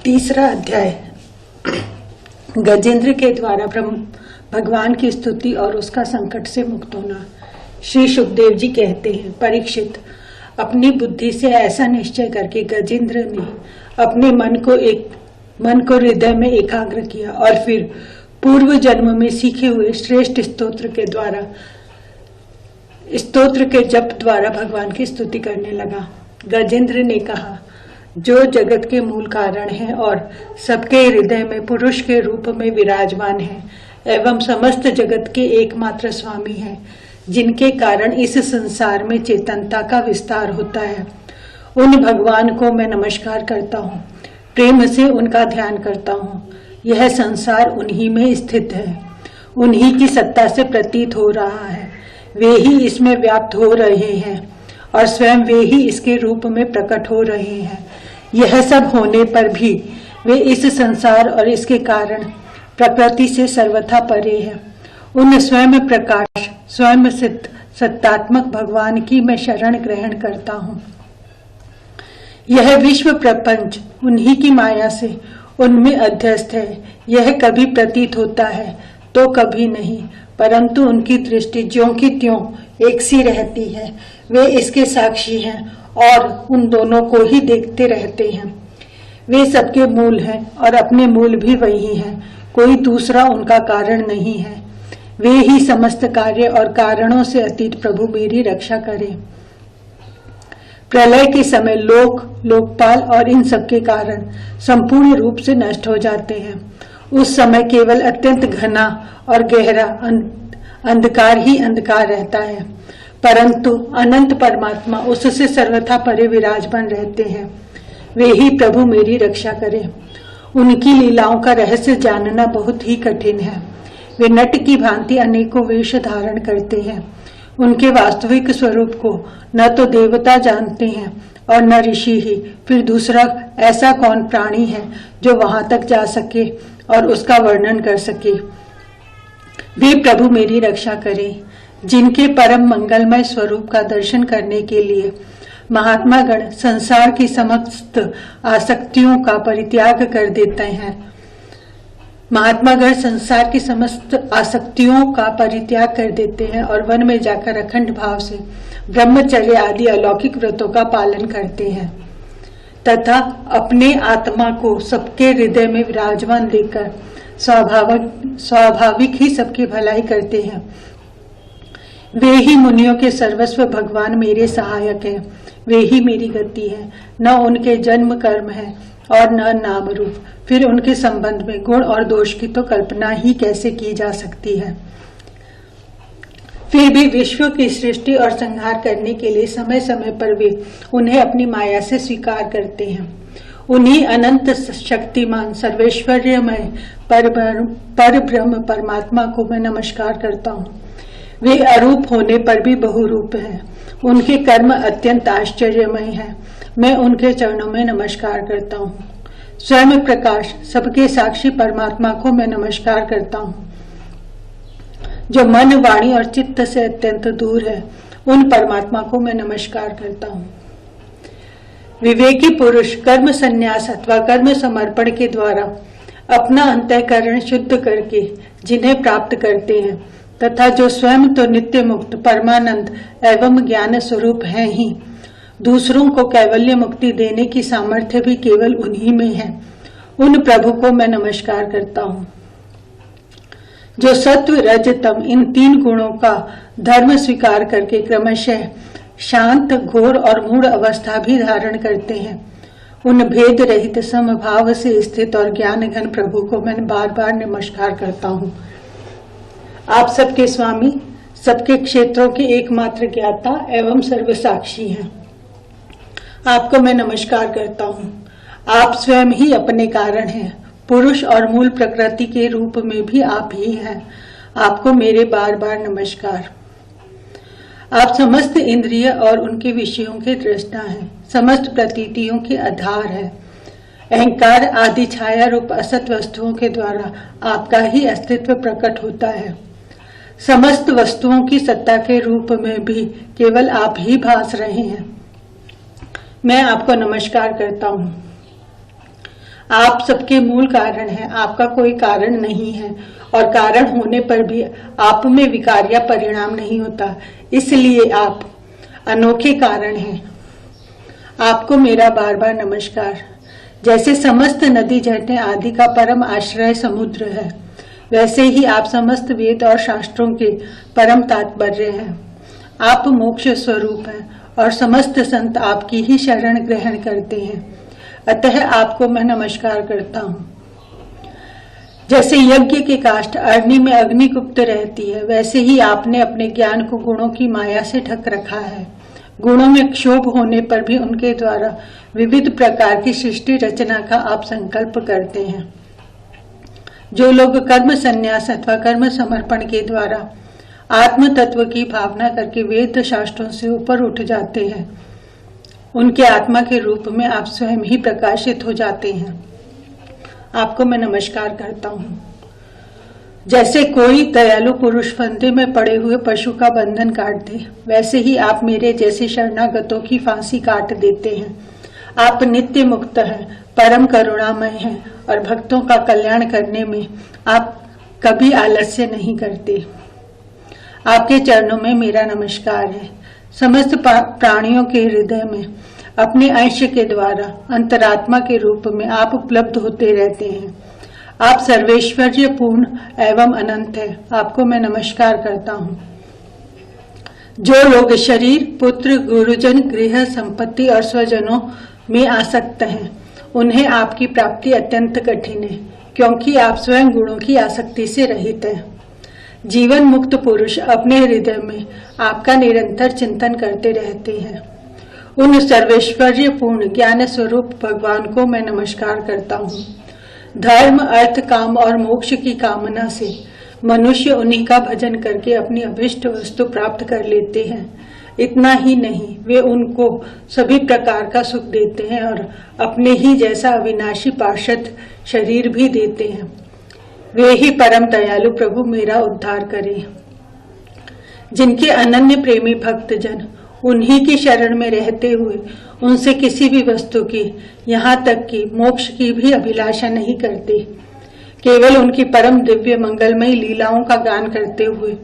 तीसरा अध्याय गजेंद्र के द्वारा भगवान की स्तुति और उसका संकट से मुक्त होना। श्री सुखदेव जी कहते हैं, परीक्षित, अपनी बुद्धि से ऐसा निश्चय करके गजेंद्र ने अपने मन को हृदय में एकाग्र किया और फिर पूर्व जन्म में सीखे हुए श्रेष्ठ स्तोत्र के जप द्वारा भगवान की स्तुति करने लगा। गजेंद्र ने कहा, जो जगत के मूल कारण है और सबके हृदय में पुरुष के रूप में विराजमान है एवं समस्त जगत के एकमात्र स्वामी है, जिनके कारण इस संसार में चेतनता का विस्तार होता है, उन भगवान को मैं नमस्कार करता हूँ, प्रेम से उनका ध्यान करता हूँ। यह संसार उन्हीं में स्थित है, उन्हीं की सत्ता से प्रतीत हो रहा है, वे ही इसमें व्याप्त हो रहे हैं और स्वयं वे ही इसके रूप में प्रकट हो रहे हैं। यह सब होने पर भी वे इस संसार और इसके कारण प्रकृति से सर्वथा परे हैं। उन स्वयं प्रकाश, स्वयं सिद्ध सत्तात्मक भगवान की मैं शरण ग्रहण करता हूँ। यह विश्व प्रपंच उन्हीं की माया से उनमें अध्यस्त है। यह कभी प्रतीत होता है तो कभी नहीं, परंतु उनकी दृष्टि ज्यों की त्यों एक सी रहती है। वे इसके साक्षी हैं और उन दोनों को ही देखते रहते हैं। वे सबके मूल हैं और अपने मूल भी वही हैं, कोई दूसरा उनका कारण नहीं है। वे ही समस्त कार्य और कारणों से अतीत प्रभु मेरी रक्षा करें। प्रलय के समय लोकपाल और इन सबके कारण संपूर्ण रूप से नष्ट हो जाते हैं। उस समय केवल अत्यंत घना और गहरा अंधकार ही अंधकार रहता है, परंतु अनंत परमात्मा उससे सर्वथा परे विराजमान रहते हैं। वे ही प्रभु मेरी रक्षा करें। उनकी लीलाओं का रहस्य जानना बहुत ही कठिन है। वे नट की भांति अनेकों वेश धारण करते हैं। उनके वास्तविक स्वरूप को न तो देवता जानते हैं और न ऋषि ही, फिर दूसरा ऐसा कौन प्राणी है जो वहां तक जा सके और उसका वर्णन कर सके। वे प्रभु मेरी रक्षा करें। जिनके परम मंगलमय स्वरूप का दर्शन करने के लिए महात्मा गण संसार की समस्त आसक्तियों का परित्याग कर देते हैं, महात्मा गण संसार की समस्त आसक्तियों का परित्याग कर देते हैं और वन में जाकर अखंड भाव से ब्रह्मचर्य आदि अलौकिक व्रतों का पालन करते हैं तथा अपने आत्मा को सबके हृदय में विराजमान देकर स्वाभाविक ही सबकी भलाई करते हैं। वे ही मुनियों के सर्वस्व भगवान मेरे सहायक हैं। वे ही मेरी गति है, न उनके जन्म कर्म है और न नाम रूप। फिर उनके संबंध में गुण और दोष की तो कल्पना ही कैसे की जा सकती है। फिर भी विश्व की सृष्टि और संहार करने के लिए समय समय पर वे उन्हें अपनी माया से स्वीकार करते हैं। उन्हीं अनंत शक्तिमान सर्वैश्वर्यमय पर ब्रह्म परमात्मा को मैं नमस्कार करता हूँ। वे अरूप होने पर भी बहुरूप हैं। उनके कर्म अत्यंत आश्चर्यमय हैं। मैं उनके चरणों में नमस्कार करता हूँ। स्वयं प्रकाश सबके साक्षी परमात्मा को मैं नमस्कार करता हूँ। जो मन, वाणी और चित्त से अत्यंत दूर है, उन परमात्मा को मैं नमस्कार करता हूँ। विवेकी पुरुष कर्म संन्यास अथवा कर्म समर्पण के द्वारा अपना अंतःकरण शुद्ध करके जिन्हें प्राप्त करते हैं तथा जो स्वयं तो नित्य मुक्त परमानंद एवं ज्ञान स्वरूप हैं ही, दूसरों को कैवल्य मुक्ति देने की सामर्थ्य भी केवल उन्हीं में है, उन प्रभु को मैं नमस्कार करता हूँ। जो सत्व रज तम इन तीन गुणों का धर्म स्वीकार करके क्रमशः शांत, घोर और मूढ़ अवस्था भी धारण करते हैं, उन भेद रहित समभाव से स्थित और ज्ञान घन प्रभु को मैं बार बार नमस्कार करता हूँ। आप सबके स्वामी, सबके क्षेत्रों के एकमात्र ज्ञाता एवं सर्वसाक्षी हैं। आपको मैं नमस्कार करता हूँ। आप स्वयं ही अपने कारण हैं। पुरुष और मूल प्रकृति के रूप में भी आप ही हैं। आपको मेरे बार बार नमस्कार। आप समस्त इंद्रिय और उनके विषयों के दृष्टा हैं, समस्त प्रतीतियों के आधार है। अहंकार आदि छाया रूप असत वस्तुओं के द्वारा आपका ही अस्तित्व प्रकट होता है। समस्त वस्तुओं की सत्ता के रूप में भी केवल आप ही भास रहे हैं। मैं आपको नमस्कार करता हूँ। आप सबके मूल कारण हैं, आपका कोई कारण नहीं है, और कारण होने पर भी आप में विकार या परिणाम नहीं होता, इसलिए आप अनोखे कारण हैं। आपको मेरा बार बार नमस्कार। जैसे समस्त नदी झरने आदि का परम आश्रय समुद्र है, वैसे ही आप समस्त वेद और शास्त्रों के परम तात्पर्य हैं। आप मोक्ष स्वरूप हैं और समस्त संत आपकी ही शरण ग्रहण करते हैं, अतः आपको मैं नमस्कार करता हूँ। जैसे यज्ञ के काष्ठ अग्नि में अग्नि गुप्त रहती है, वैसे ही आपने अपने ज्ञान को गुणों की माया से ढक रखा है। गुणों में क्षोभ होने पर भी उनके द्वारा विविध प्रकार की सृष्टि रचना का आप संकल्प करते हैं। जो लोग कर्म संन्यास अथवा कर्म समर्पण के द्वारा आत्म तत्व की भावना करके वेद शास्त्रों से ऊपर उठ जाते हैं, उनके आत्मा के रूप में आप स्वयं ही प्रकाशित हो जाते हैं। आपको मैं नमस्कार करता हूँ। जैसे कोई दयालु पुरुष फंदे में पड़े हुए पशु का बंधन काट दे, वैसे ही आप मेरे जैसे शरणागतों की फांसी काट देते हैं। आप नित्य मुक्त हैं, परम करुणामय हैं और भक्तों का कल्याण करने में आप कभी आलस्य नहीं करते। आपके चरणों में मेरा नमस्कार है। समस्त प्राणियों के हृदय में अपने अंश के द्वारा अंतरात्मा के रूप में आप उपलब्ध होते रहते हैं। आप सर्वैश्वर्य पूर्ण एवं अनंत है। आपको मैं नमस्कार करता हूँ। जो लोग शरीर, पुत्र, गुरुजन, गृह, संपत्ति और स्वजनों में आसक्त हैं, उन्हें आपकी प्राप्ति अत्यंत कठिन है, क्योंकि आप स्वयं गुणों की आसक्ति से रहित हैं। जीवन मुक्त पुरुष अपने हृदय में आपका निरंतर चिंतन करते रहते हैं। उन सर्वैश्वर्य पूर्ण ज्ञान स्वरूप भगवान को मैं नमस्कार करता हूँ। धर्म, अर्थ, काम और मोक्ष की कामना से मनुष्य उन्हीं का भजन करके अपनी अभिष्ट वस्तु प्राप्त कर लेते हैं। इतना ही नहीं, वे उनको सभी प्रकार का सुख देते हैं और अपने ही जैसा अविनाशी पार्षद शरीर भी देते हैं। वे ही परम दयालु प्रभु मेरा उद्धार करें। जिनके अनन्य प्रेमी भक्तजन उन्हीं की शरण में रहते हुए उनसे किसी भी वस्तु की, यहाँ तक कि मोक्ष की भी अभिलाषा नहीं करते, केवल उनकी परम दिव्य मंगलमयी लीलाओं का गान करते हुए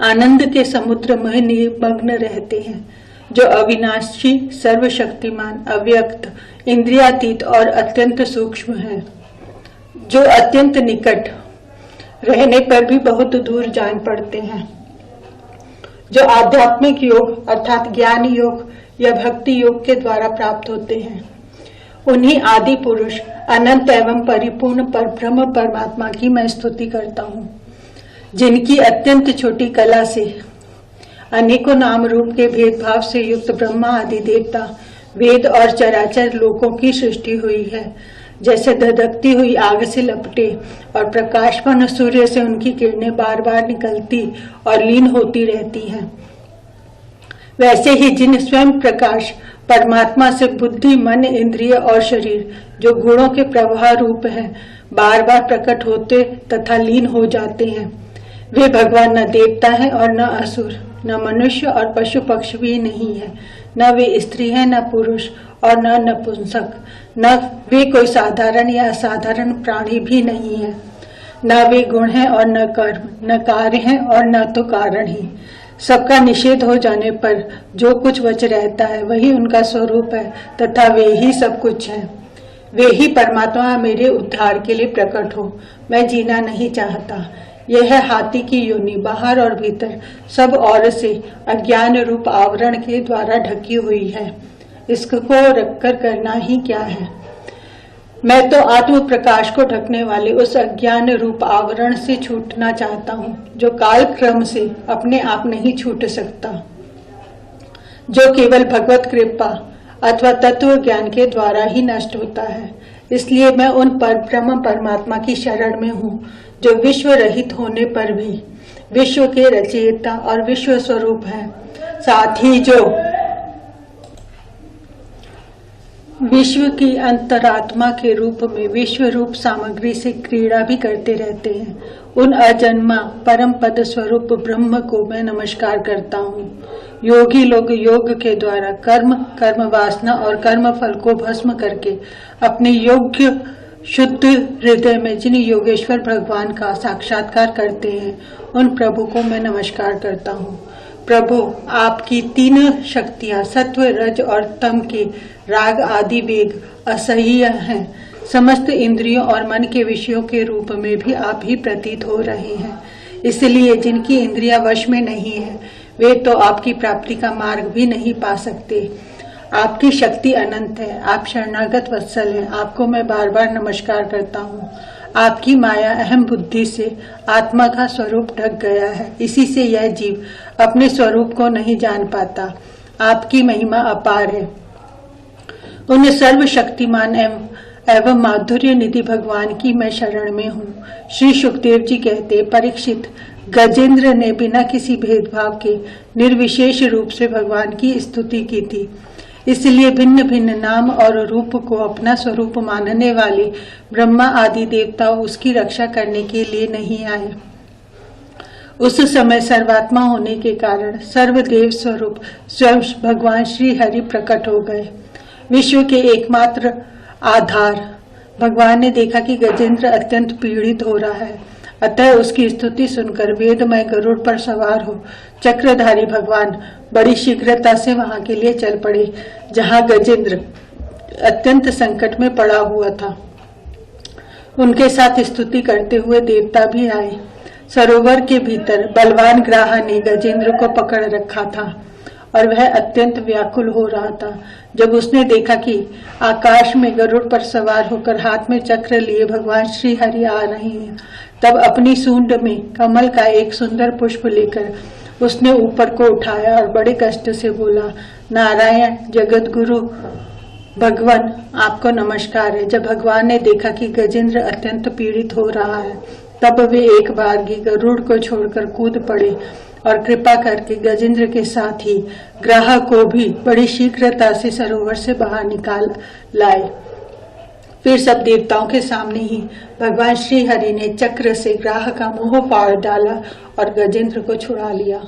आनंद के समुद्र में निमग्न रहते हैं। जो अविनाशी, सर्वशक्तिमान, अव्यक्त, इंद्रियातीत और अत्यंत सूक्ष्म है, जो अत्यंत निकट रहने पर भी बहुत दूर जान पड़ते हैं, जो आध्यात्मिक योग अर्थात ज्ञान योग या भक्ति योग के द्वारा प्राप्त होते हैं, उन्हीं आदि पुरुष अनंत एवं परिपूर्ण परब्रह्म परमात्मा की मैं स्तुति करता हूँ। जिनकी अत्यंत छोटी कला से अनेकों नाम रूप के भेदभाव से युक्त ब्रह्मा आदि देवता, वेद और चराचर लोकों की सृष्टि हुई है। जैसे धधकती हुई आग से लपटे और प्रकाशमान सूर्य से उनकी किरणें बार बार निकलती और लीन होती रहती हैं, वैसे ही जिन स्वयं प्रकाश परमात्मा से बुद्धि, मन, इंद्रिय और शरीर, जो गुणों के प्रवाह रूप है, बार बार प्रकट होते तथा लीन हो जाते हैं, वे भगवान न देवता है और न असुर, न मनुष्य और पशु पक्षी भी नहीं है, न वे स्त्री है, न पुरुष और न नपुंसक, न वे कोई साधारण या असाधारण प्राणी भी नहीं है, न वे गुण है और न कर्म, न कार्य है और न तो कारण ही। सबका निषेध हो जाने पर जो कुछ बच रहता है वही उनका स्वरूप है तथा वे ही सब कुछ है। वे ही परमात्मा मेरे उद्धार के लिए प्रकट हो। मैं जीना नहीं चाहता। यह है हाथी की योनि, बाहर और भीतर सब ओर से अज्ञान रूप आवरण के द्वारा ढकी हुई है। इसको रखकर करना ही क्या है। मैं तो आत्म प्रकाश को ढकने वाले उस अज्ञान रूप आवरण से छूटना चाहता हूँ, जो काल क्रम से अपने आप नहीं छूट सकता, जो केवल भगवत कृपा अथवा तत्व ज्ञान के द्वारा ही नष्ट होता है। इसलिए मैं उन परब्रह्म परमात्मा की शरण में हूँ, जो विश्व रहित होने पर भी विश्व के रचयिता और विश्व स्वरूप है। साथ ही जो विश्व की अंतरात्मा के रूप में विश्व रूप सामग्री से क्रीड़ा भी करते रहते हैं। उन अजन्मा परम पद स्वरूप ब्रह्म को मैं नमस्कार करता हूँ। योगी लोग योग के द्वारा कर्म वासना और कर्म फल को भस्म करके अपने योग्य शुद्ध हृदय में जिन योगेश्वर भगवान का साक्षात्कार करते हैं, उन प्रभु को मैं नमस्कार करता हूँ। प्रभु, आपकी तीन शक्तियाँ सत्व, रज और तम के राग आदि वेग असह्य हैं। समस्त इंद्रियों और मन के विषयों के रूप में भी आप ही प्रतीत हो रहे हैं। इसलिए जिनकी इंद्रियां वश में नहीं है, वे तो आपकी प्राप्ति का मार्ग भी नहीं पा सकते। आपकी शक्ति अनंत है। आप शरणागत वत्सल हैं। आपको मैं बार बार नमस्कार करता हूँ। आपकी माया अहम बुद्धि से आत्मा का स्वरूप ढक गया है। इसी से यह जीव अपने स्वरूप को नहीं जान पाता। आपकी महिमा अपार है। उन सर्वशक्तिमान एवं माधुर्य निधि भगवान की मैं शरण में हूँ। श्री सुखदेव जी कहते, परीक्षित, गजेंद्र ने बिना किसी भेदभाव के निर्विशेष रूप से भगवान की स्तुति की थी। इसलिए भिन्न भिन्न नाम और रूप को अपना स्वरूप मानने वाले ब्रह्मा आदि देवता उसकी रक्षा करने के लिए नहीं आए। उस समय सर्वात्मा होने के कारण सर्वदेव स्वरूप स्वयं भगवान श्री हरि प्रकट हो गए। विश्व के एकमात्र आधार। भगवान ने देखा कि गजेंद्र अत्यंत पीड़ित हो रहा है, अतः उसकी स्तुति सुनकर वेदमय गरुड़ पर सवार हो चक्रधारी भगवान बड़ी शीघ्रता से वहां के लिए चल पड़े, जहां गजेंद्र अत्यंत संकट में पड़ा हुआ था। उनके साथ स्तुति करते हुए देवता भी आए। सरोवर के भीतर बलवान ग्राह ने गजेंद्र को पकड़ रखा था और वह अत्यंत व्याकुल हो रहा था। जब उसने देखा कि आकाश में गरुड़ पर सवार होकर हाथ में चक्र लिए भगवान श्री हरि आ रहे हैं, तब अपनी सूंड में कमल का एक सुंदर पुष्प लेकर उसने ऊपर को उठाया और बड़े कष्ट से बोला, नारायण जगत गुरु भगवान, आपको नमस्कार है। जब भगवान ने देखा कि गजेंद्र अत्यंत पीड़ित हो रहा है, तब वे एक बार ही गरुड़ को छोड़कर कूद पड़े और कृपा करके गजेंद्र के साथ ही ग्राह को भी बड़ी शीघ्रता से सरोवर से बाहर निकाल लाए। फिर सब देवताओं के सामने ही भगवान श्री हरि ने चक्र से ग्राह का मुंह फाड़ डाला और गजेंद्र को छुड़ा लिया।